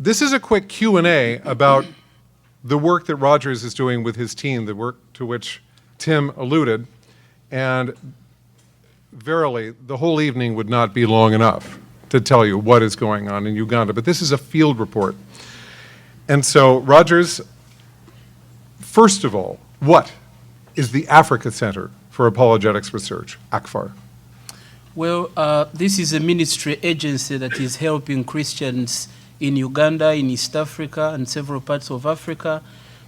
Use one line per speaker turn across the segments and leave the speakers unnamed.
This is a quick Q&A about the work that Rodgers is doing with his team, the work to which Tim alluded, and verily, the whole evening would not be long enough to tell you what is going on in Uganda, but this is a field report. And so, Rodgers, first of all, what is the Africa Center for Apologetics Research, ACFAR?
Well, this is a ministry agency that is helping Christians in Uganda, in East Africa, and several parts of Africa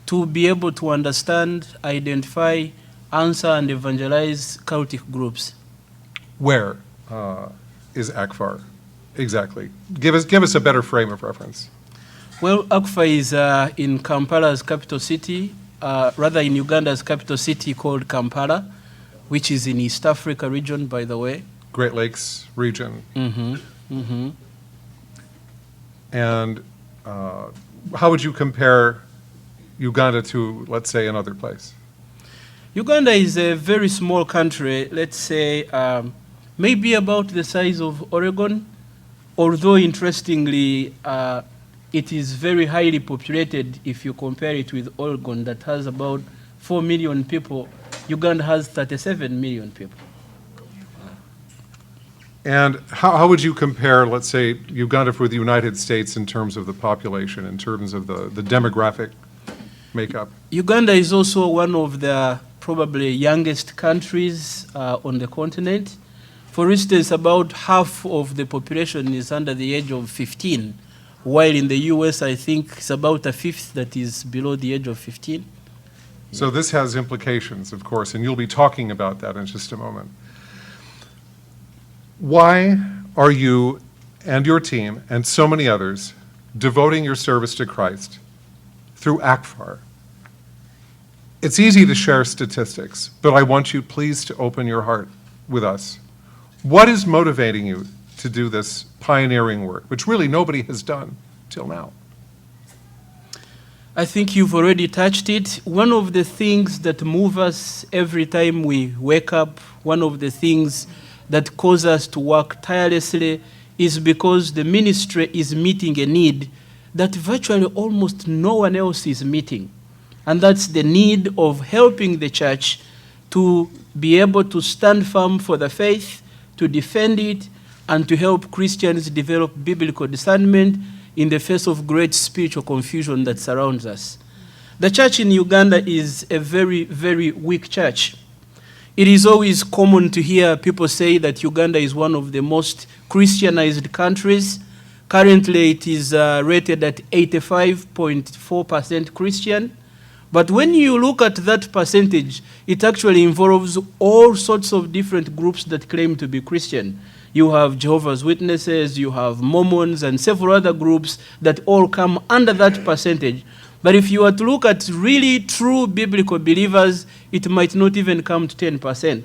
to be able to understand, identify, answer, and evangelize cultic groups.
Where is ACFAR exactly? Give us a better frame of reference.
Well, ACFAR is in Kampala's capital city, rather in Uganda's capital city called Kampala, which is in East Africa region, by the way.
Great Lakes region.
Mm-hmm. Mm-hmm.
And how would you compare Uganda to, let's say, another place?
Uganda is a very small country, let's say maybe about the size of Oregon, although interestingly, it is very highly populated if you compare it with Oregon that has about 4 million people. Uganda has 37 million people.
And how would you compare, let's say, Uganda with the United States in terms of the population, in terms of the demographic makeup?
Uganda is also one of the probably youngest countries on the continent. For instance, about half of the population is under the age of 15, while in the US, I think it's about a fifth that is below the age of 15.
So this has implications, of course, and you'll be talking about that in just a moment. Why are you and your team and so many others devoting your service to Christ through ACFAR? It's easy to share statistics, but I want you please to open your heart with us. What is motivating you to do this pioneering work, which really nobody has done till now?
I think you've already touched it. One of the things that move us every time we wake up, one of the things that cause us to work tirelessly is because the ministry is meeting a need that virtually almost no one else is meeting. And that's the need of helping the church to be able to stand firm for the faith, to defend it, and to help Christians develop biblical discernment in the face of great spiritual confusion that surrounds us. The church in Uganda is a very, very weak church. It is always common to hear people say that Uganda is one of the most Christianized countries. Currently, it is rated at 85.4% Christian. But when you look at that percentage, it actually involves all sorts of different groups that claim to be Christian. You have Jehovah's Witnesses, you have Mormons, and several other groups that all come under that percentage. But if you were to look at really true biblical believers, it might not even come to 10%.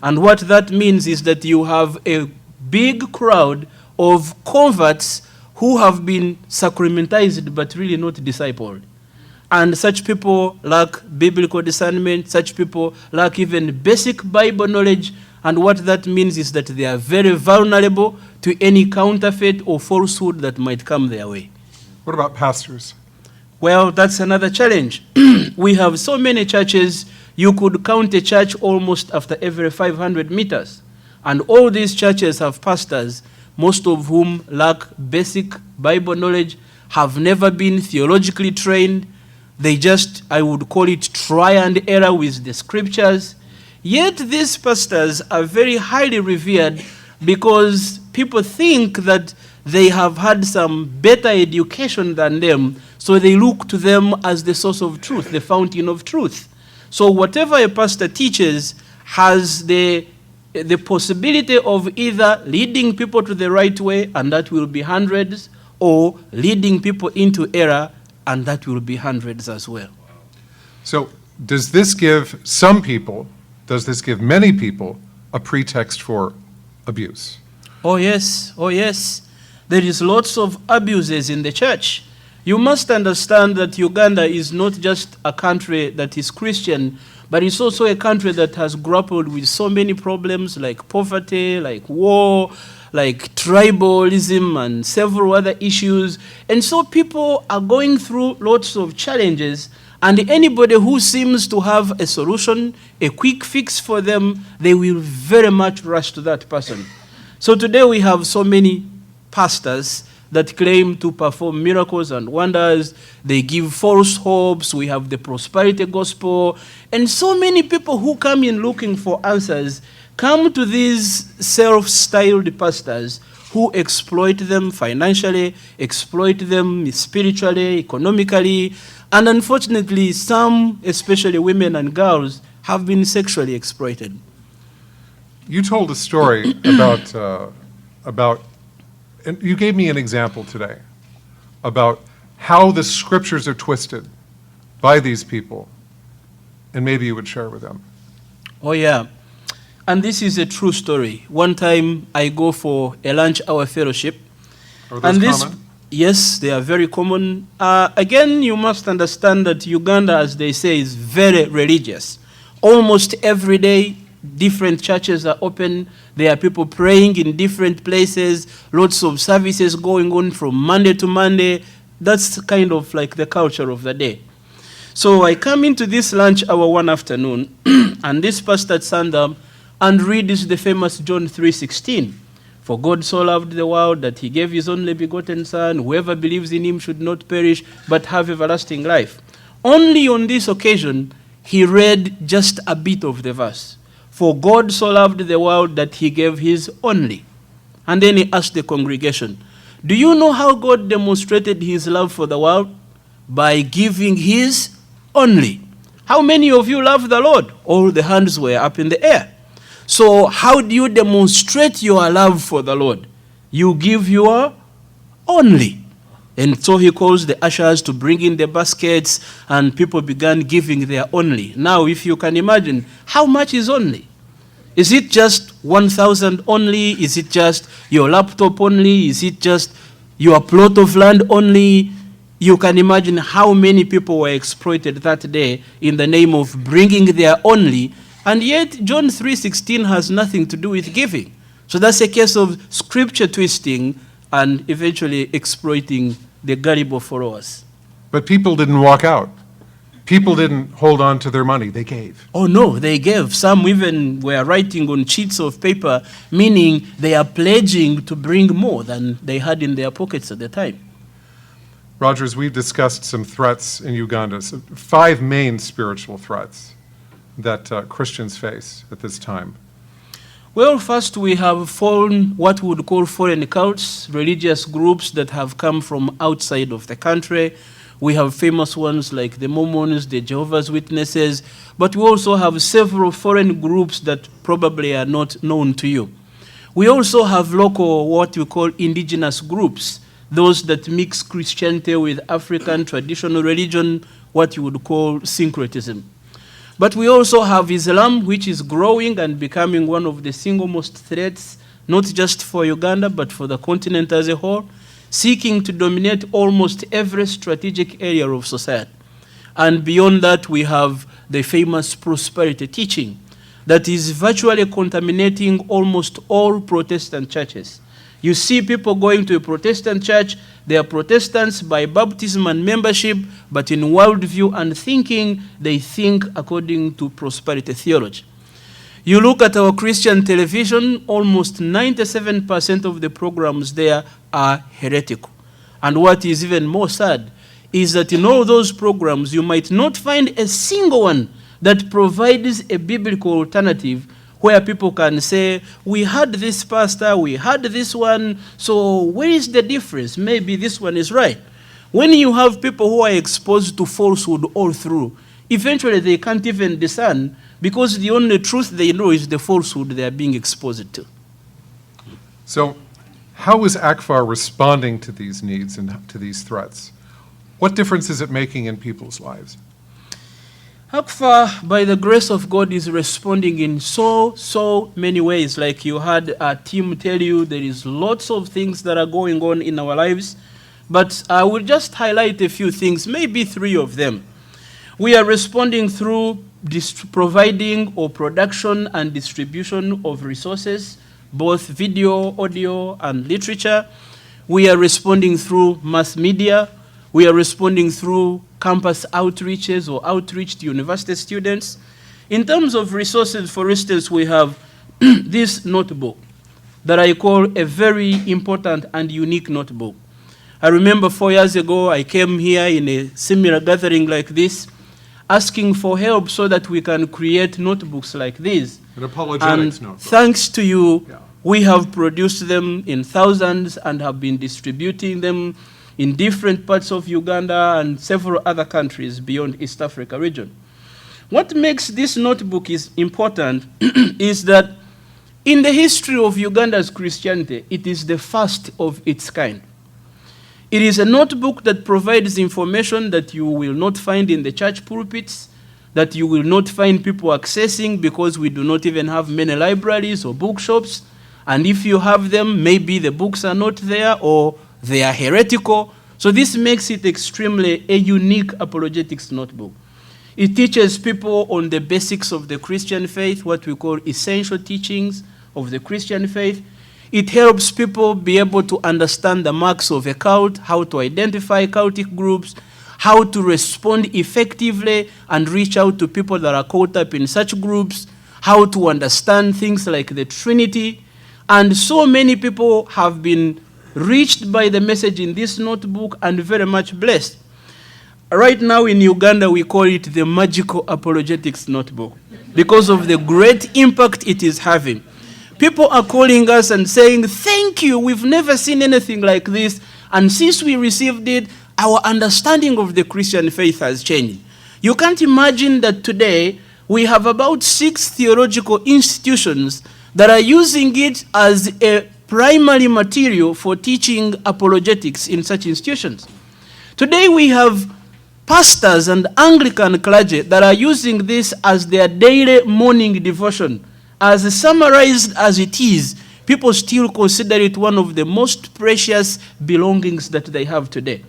And what that means is that you have a big crowd of converts who have been sacramentized but really not discipled. And such people lack biblical discernment, such people lack even basic Bible knowledge, and what that means is that they are very vulnerable to any counterfeit or falsehood that might come their way.
What about pastors?
Well, that's another challenge. We have so many churches, you could count a church almost after every 500 meters. And all these churches have pastors, most of whom lack basic Bible knowledge, have never been theologically trained. They just, I would call it, try and error with the scriptures. Yet these pastors are very highly revered because people think that they have had some better education than them, so they look to them as the source of truth, the fountain of truth. So whatever a pastor teaches has the possibility of either leading people to the right way, and that will be hundreds, or leading people into error, and that will be hundreds as well.
So does this give some people, does this give many people a pretext for abuse?
Oh yes, oh yes. There is lots of abuses in the church. You must understand that Uganda is not just a country that is Christian, but it's also a country that has grappled with so many problems like poverty, like war, like tribalism, and several other issues. And so people are going through lots of challenges, and anybody who seems to have a solution, a quick fix for them, they will very much rush to that person. So today we have so many pastors that claim to perform miracles and wonders. They give false hopes. We have the prosperity gospel. And so many people who come in looking for answers come to these self-styled pastors who exploit them financially, exploit them spiritually, economically, and unfortunately some, especially women and girls, have been sexually exploited.
You told a story about, and you gave me an example today about how the scriptures are twisted by these people, and maybe you would share with them.
Oh yeah, and this is a true story. One time I go for a lunch hour fellowship.
Are those common?
Yes, they are very common. Again, you must understand that Uganda, as they say, is very religious. Almost every day, different churches are open. There are people praying in different places, lots of services going on from Monday to Monday. That's kind of like the culture of the day. So I come into this lunch hour one afternoon, and this pastor stands up and reads the famous John 3:16. For God so loved the world that he gave his only begotten Son. Whoever believes in him should not perish, but have everlasting life. Only on this occasion, he read just a bit of the verse. For God so loved the world that he gave his only. And then he asked the congregation, do you know how God demonstrated his love for the world? By giving his only. How many of you love the Lord? All the hands were up in the air. So how do you demonstrate your love for the Lord? You give your only. And so he calls the ushers to bring in the baskets, and people began giving their only. Now, if you can imagine, how much is only? Is it just 1,000 only? Is it just your laptop only? Is it just your plot of land only? You can imagine how many people were exploited that day in the name of bringing their only. And yet, John 3:16 has nothing to do with giving. So that's a case of scripture twisting and eventually exploiting the gullible followers.
But people didn't walk out. People didn't hold on to their money. They gave.
Oh no, they gave. Some even were writing on sheets of paper, meaning they are pledging to bring more than they had in their pockets at the time.
Rodgers, we've discussed some threats in Uganda, so 5 main spiritual threats that Christians face at this time.
Well, first we have what we would call foreign cults, religious groups that have come from outside of the country. We have famous ones like the Mormons, the Jehovah's Witnesses, but we also have several foreign groups that probably are not known to you. We also have local, what we call indigenous groups, those that mix Christianity with African traditional religion, what you would call syncretism. But we also have Islam, which is growing and becoming one of the single most threats, not just for Uganda, but for the continent as a whole, seeking to dominate almost every strategic area of society. And beyond that, we have the famous prosperity teaching that is virtually contaminating almost all Protestant churches. You see people going to a Protestant church, they are Protestants by baptism and membership, but in worldview and thinking, they think according to prosperity theology. You look at our Christian television, almost 97% of the programs there are heretical. And what is even more sad is that in all those programs, you might not find a single one that provides a biblical alternative where people can say, we had this pastor, we had this one, so where is the difference? Maybe this one is right. When you have people who are exposed to falsehood all through, eventually they can't even discern because the only truth they know is the falsehood they are being exposed to.
So how is ACFAR responding to these needs and to these threats? What difference is it making in people's lives?
ACFAR, by the grace of God, is responding in so many ways. Like you had a team tell you, there is lots of things that are going on in our lives. but I will just highlight a few things, maybe 3 of them. We are responding through providing or production and distribution of resources, both video, audio, and literature. We are responding through mass media. We are responding through campus outreaches or outreach to university students. In terms of resources, for instance, we have this notebook that I call a very important and unique notebook. I remember 4 years ago, I came here in a similar gathering like this, asking for help so that we can create notebooks like this.
An apologetics notebook.
Thanks to you, we have produced them in thousands and have been distributing them in different parts of Uganda and several other countries beyond East Africa region. What makes this notebook is important is that in the history of Uganda's Christianity, it is the first of its kind. It is a notebook that provides information that you will not find in the church pulpits, that you will not find people accessing because we do not even have many libraries or bookshops. And if you have them, maybe the books are not there or they are heretical. So this makes it extremely a unique apologetics notebook. It teaches people on the basics of the Christian faith, what we call essential teachings of the Christian faith. It helps people be able to understand the marks of a cult, how to identify cultic groups, how to respond effectively and reach out to people that are caught up in such groups, how to understand things like the Trinity. And so many people have been reached by the message in this notebook and very much blessed. Right now in Uganda, we call it the Magical Apologetics Notebook because of the great impact it is having. People are calling us and saying, thank you, we've never seen anything like this. And since we received it, our understanding of the Christian faith has changed. You can't imagine that today we have about 6 theological institutions that are using it as a primary material for teaching apologetics in such institutions. Today we have pastors and Anglican clergy that are using this as their daily morning devotion. As summarized as it is, people still consider it one of the most precious belongings that they have today.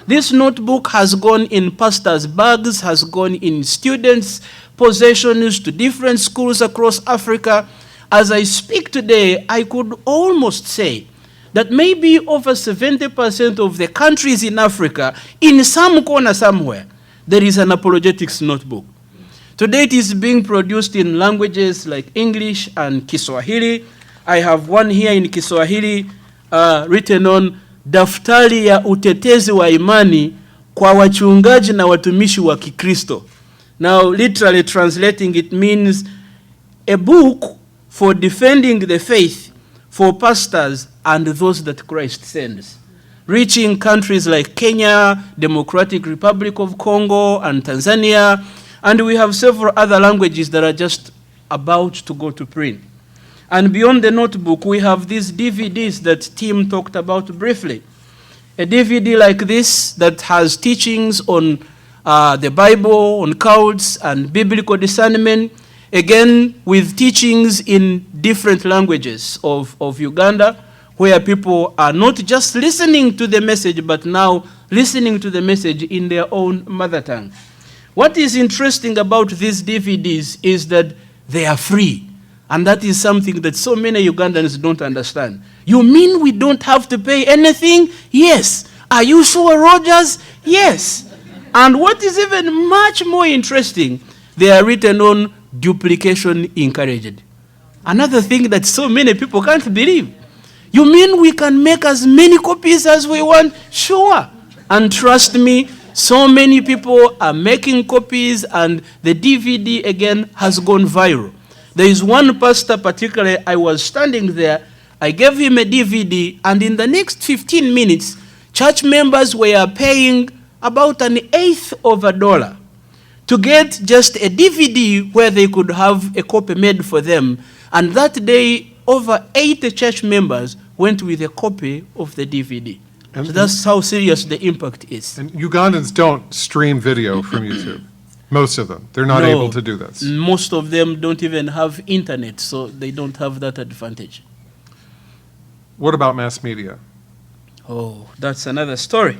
This notebook has gone in pastors' bags, has gone in students' possessions to different schools across Africa. As I speak today, I could almost say that maybe over 70% of the countries in Africa, in some corner somewhere, there is an apologetics notebook. Today it is being produced in languages like English and Kiswahili. I have one here in Kiswahili written on Daftari ya utetezi wa imani kwa wachungaji na watumishi wa Kikristo. Now literally translating it means a book for defending the faith for pastors and those that Christ sends, reaching countries like Kenya, Democratic Republic of Congo, and Tanzania. And we have several other languages that are just about to go to print. And beyond the notebook, we have these DVDs that Tim talked about briefly. A DVD like this that has teachings on the Bible, on cults and biblical discernment, again with teachings in different languages of Uganda, where people are not just listening to the message, but now listening to the message in their own mother tongue. What is interesting about these DVDs is that they are free. And that is something that so many Ugandans don't understand. You mean we don't have to pay anything? Yes. Are you sure, Rodgers? Yes. And what is even much more interesting, they are written on duplication encouraged. Another thing that so many people can't believe. You mean we can make as many copies as we want? Sure. And trust me, so many people are making copies and the DVD again has gone viral. There is one pastor particularly, I was standing there, I gave him a DVD and in the next 15 minutes, church members were paying about $0.125 to get just a DVD where they could have a copy made for them. And that day, over 80 church members went with a copy of the DVD. So that's how serious the impact is.
And Ugandans don't stream video from YouTube. Most of them. They're not able to do this.
Most of them don't even have internet, so they don't have that advantage.
What about mass media?
Oh, that's another story.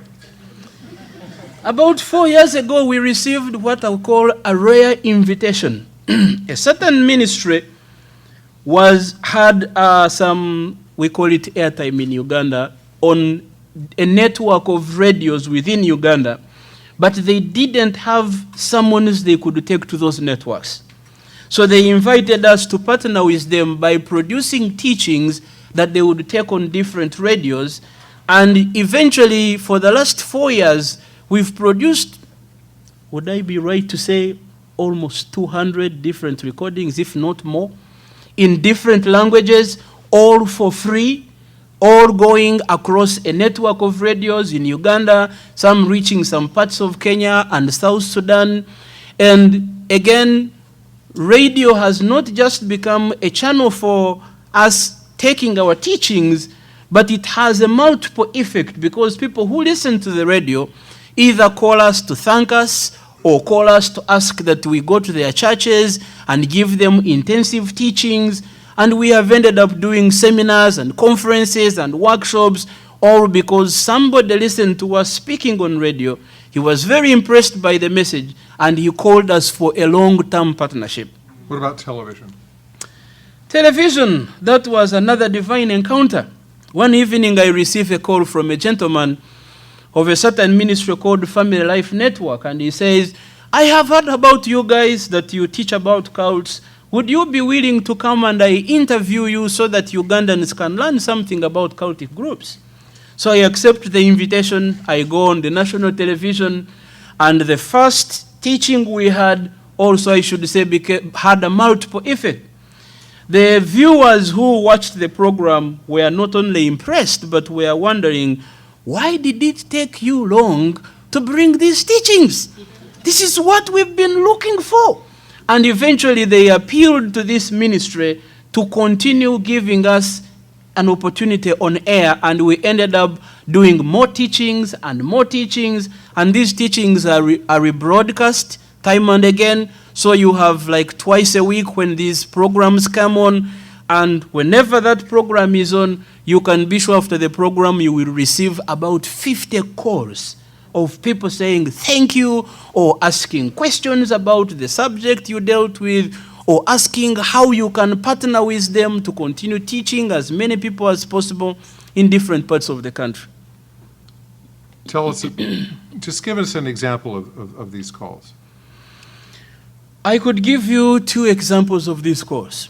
About 4 years ago, we received what I call a rare invitation. A certain ministry had some, we call it airtime in Uganda, on a network of radios within Uganda, but they didn't have summons they could take to those networks. So they invited us to partner with them by producing teachings that they would take on different radios. And eventually, for the last 4 years, we've produced, would I be right to say, almost 200 different recordings, if not more, in different languages, all for free, all going across a network of radios in Uganda, some reaching some parts of Kenya and South Sudan. And again, radio has not just become a channel for us taking our teachings, but it has a multiple effect, because people who listen to the radio either call us to thank us or call us to ask that we go to their churches and give them intensive teachings. And we have ended up doing seminars and conferences and workshops, all because somebody listened to us speaking on radio. He was very impressed by the message, and he called us for a long-term partnership.
What about television?
Television, that was another divine encounter. One evening I received a call from a gentleman of a certain ministry called Family Life Network, and he says, I have heard about you guys, that you teach about cults. Would you be willing to come and I interview you so that Ugandans can learn something about cultic groups? So I accept the invitation. I go on the national television, and the first teaching we had also, I should say, had a multiple effect. The viewers who watched the program were not only impressed, but were wondering, why did it take you long to bring these teachings? This is what we've been looking for. And eventually they appealed to this ministry to continue giving us an opportunity on air, and we ended up doing more teachings, and these teachings are rebroadcast time and again. So you have like twice a week when these programs come on, and whenever that program is on, you can be sure after the program you will receive about 50 calls of people saying thank you, or asking questions about the subject you dealt with, or asking how you can partner with them to continue teaching as many people as possible in different parts of the country.
Tell us, just give us an example of these calls.
I could give you 2 examples of these calls.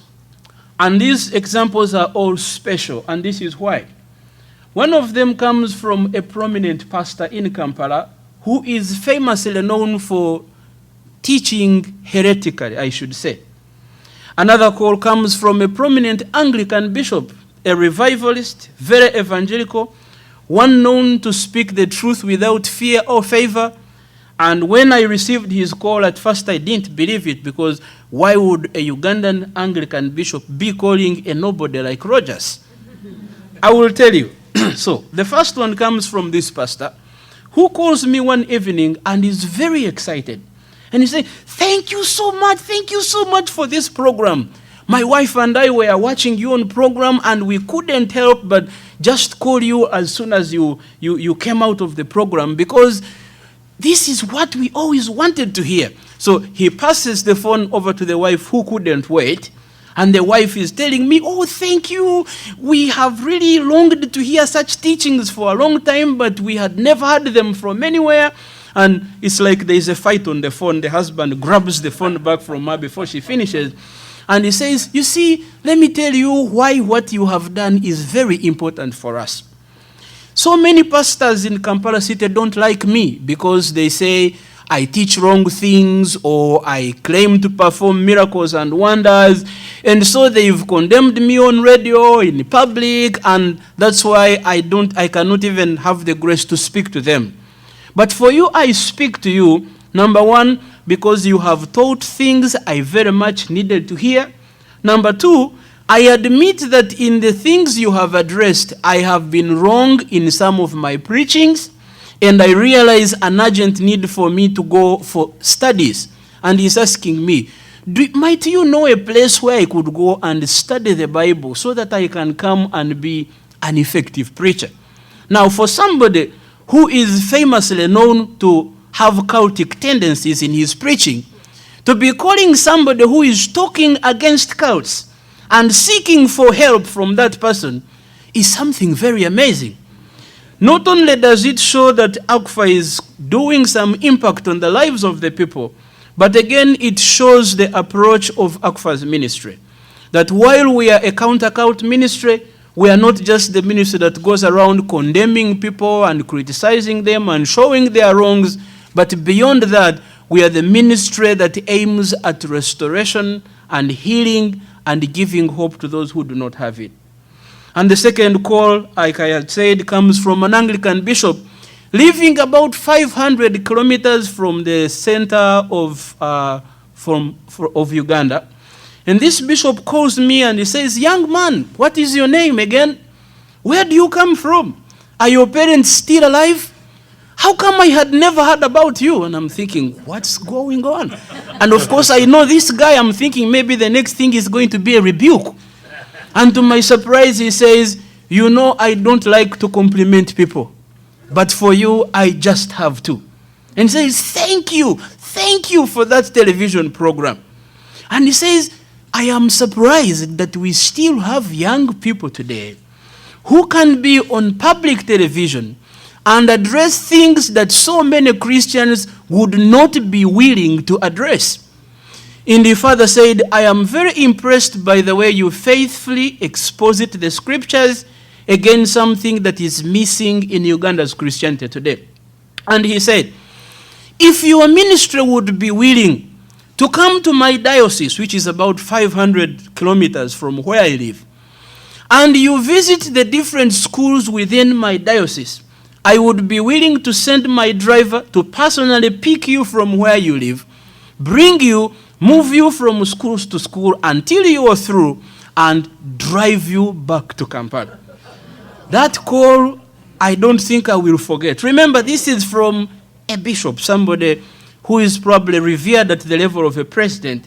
And these examples are all special, and this is why. One of them comes from a prominent pastor in Kampala who is famously known for teaching heretically, I should say. Another call comes from a prominent Anglican bishop, a revivalist, very evangelical, one known to speak the truth without fear or favor. And when I received his call, at first I didn't believe it, because why would a Ugandan Anglican bishop be calling a nobody like Rodgers? I will tell you. So the first one comes from this pastor, who calls me one evening and is very excited. And he said, thank you so much for this program. My wife and I were watching you on program, and we couldn't help but just call you as soon as you came out of the program, because this is what we always wanted to hear. So he passes the phone over to the wife, who couldn't wait. And the wife is telling me, oh, thank you. We have really longed to hear such teachings for a long time, but we had never heard them from anywhere. And it's like there's a fight on the phone. The husband grabs the phone back from her before she finishes. And he says, you see, let me tell you why what you have done is very important for us. So many pastors in Kampala City don't like me because they say I teach wrong things, or I claim to perform miracles and wonders. And so they've condemned me on radio, in public, and that's why I cannot even have the grace to speak to them. But for you, I speak to you, number one, because you have taught things I very much needed to hear. Number two, I admit that in the things you have addressed, I have been wrong in some of my preachings, and I realize an urgent need for me to go for studies. And he's asking me, might you know a place where I could go and study the Bible so that I can come and be an effective preacher? Now, for somebody who is famously known to have cultic tendencies in his preaching, to be calling somebody who is talking against cults and seeking for help from that person is something very amazing. Not only does it show that ACFAR is doing some impact on the lives of the people, but again, it shows the approach of ACFAR's ministry. That while we are a counter-cult ministry, we are not just the ministry that goes around condemning people and criticizing them and showing their wrongs, but beyond that, we are the ministry that aims at restoration and healing and giving hope to those who do not have it. And the second call, like I had said, comes from an Anglican bishop living about 500 kilometers from the center of Uganda. And this bishop calls me and he says, "Young man, what is your name again? Where do you come from? Are your parents still alive? How come I had never heard about you?" And I'm thinking, what's going on? And of course, I know this guy. I'm thinking maybe the next thing is going to be a rebuke. And to my surprise, he says, "You know, I don't like to compliment people, but for you, I just have to." And he says, thank you for that television program. And he says, "I am surprised that we still have young people today who can be on public television and address things that so many Christians would not be willing to address." And the father said, "I am very impressed by the way you faithfully exposit the scriptures, again, something that is missing in Uganda's Christianity today." And he said, "If your ministry would be willing to come to my diocese, which is about 500 kilometers from where I live, and you visit the different schools within my diocese, I would be willing to send my driver to personally pick you from where you live, bring you, move you from schools to school until you are through, and drive you back to Kampala." That call, I don't think I will forget. Remember, this is from a bishop, somebody who is probably revered at the level of a president,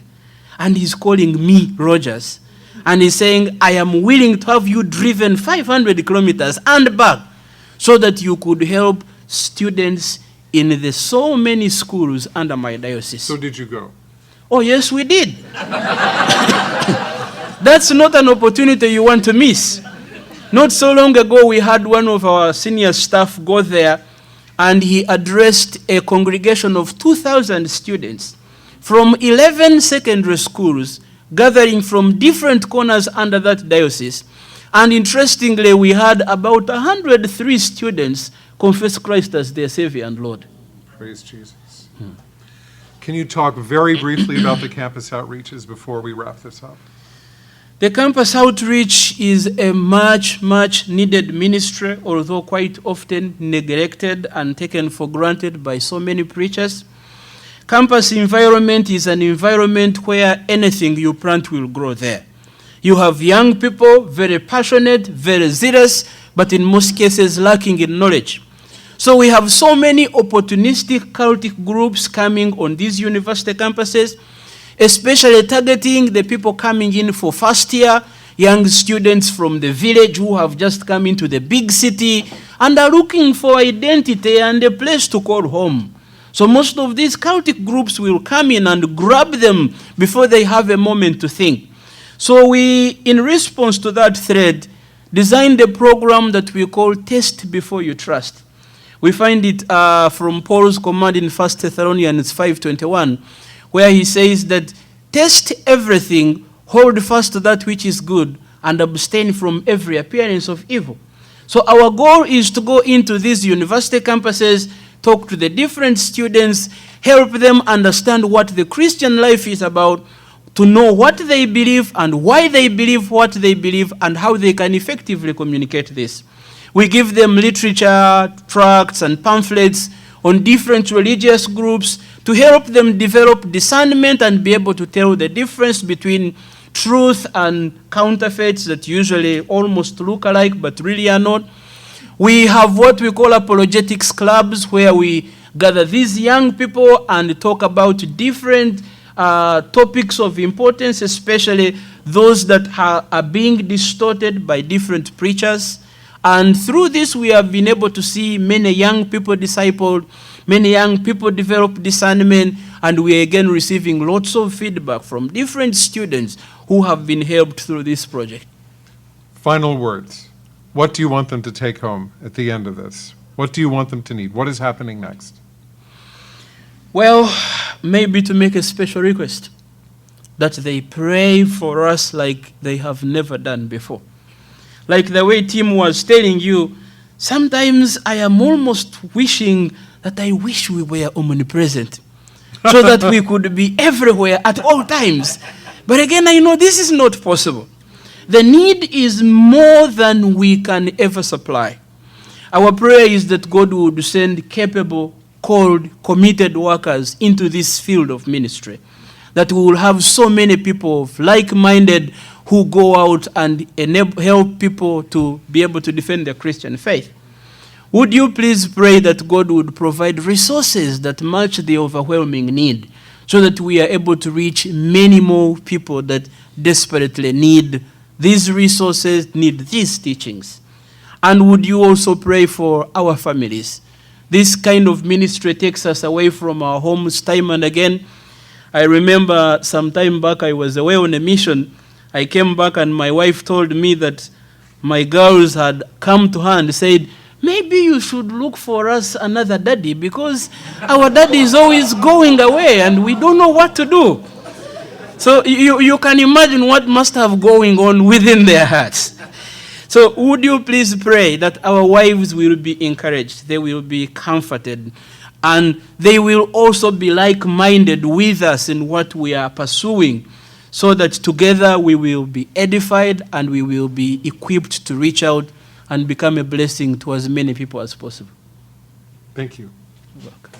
and he's calling me, Rodgers, and he's saying, "I am willing to have you driven 500 kilometers and back so that you could help students in the so many schools under my diocese."
So did you go?
Oh, yes, we did. That's not an opportunity you want to miss. Not so long ago, we had one of our senior staff go there, and he addressed a congregation of 2,000 students from 11 secondary schools gathering from different corners under that diocese. And interestingly, we had about 103 students confess Christ as their Savior and Lord.
Praise Jesus. Can you talk very briefly about the campus outreaches before we wrap this up?
The campus outreach is a much, much needed ministry, although quite often neglected and taken for granted by so many preachers. Campus environment is an environment where anything you plant will grow there. You have young people, very passionate, very zealous, but in most cases lacking in knowledge. So we have so many opportunistic cultic groups coming on these university campuses, especially targeting the people coming in for first year, young students from the village who have just come into the big city and are looking for identity and a place to call home. So most of these cultic groups will come in and grab them before they have a moment to think. So we, in response to that thread, designed a program that we call Test Before You Trust. We find it from Paul's command in 1 Thessalonians 5:21, where he says that, "Test everything, hold fast to that which is good, and abstain from every appearance of evil." So our goal is to go into these university campuses, talk to the different students, help them understand what the Christian life is about, to know what they believe and why they believe what they believe and how they can effectively communicate this. We give them literature, tracts, and pamphlets on different religious groups to help them develop discernment and be able to tell the difference between truth and counterfeits that usually almost look alike but really are not. We have what we call Apologetics Clubs, where we gather these young people and talk about different topics of importance, especially those that are being distorted by different preachers. And through this, we have been able to see many young people discipled, many young people develop discernment, and we are again receiving lots of feedback from different students who have been helped through this project.
Final words. What do you want them to take home at the end of this? What do you want them to need? What is happening next?
Well, maybe to make a special request, that they pray for us like they have never done before. Like the way Tim was telling you, sometimes I am almost wishing that I wish we were omnipresent, so that we could be everywhere at all times. But again, I know this is not possible. The need is more than we can ever supply. Our prayer is that God would send capable, called, committed workers into this field of ministry, that we will have so many people of like-minded who go out and help people to be able to defend their Christian faith. Would you please pray that God would provide resources that match the overwhelming need, so that we are able to reach many more people that desperately need these resources, need these teachings? And would you also pray for our families? This kind of ministry takes us away from our homes time and again. I remember some time back I was away on a mission. I came back and my wife told me that my girls had come to her and said, maybe you should look for us another daddy, because our daddy is always going away and we don't know what to do. So you can imagine what must have going on within their hearts. So would you please pray that our wives will be encouraged, they will be comforted, and they will also be like-minded with us in what we are pursuing, so that together we will be edified and we will be equipped to reach out and become a blessing to as many people as possible.
Thank you.
You're welcome.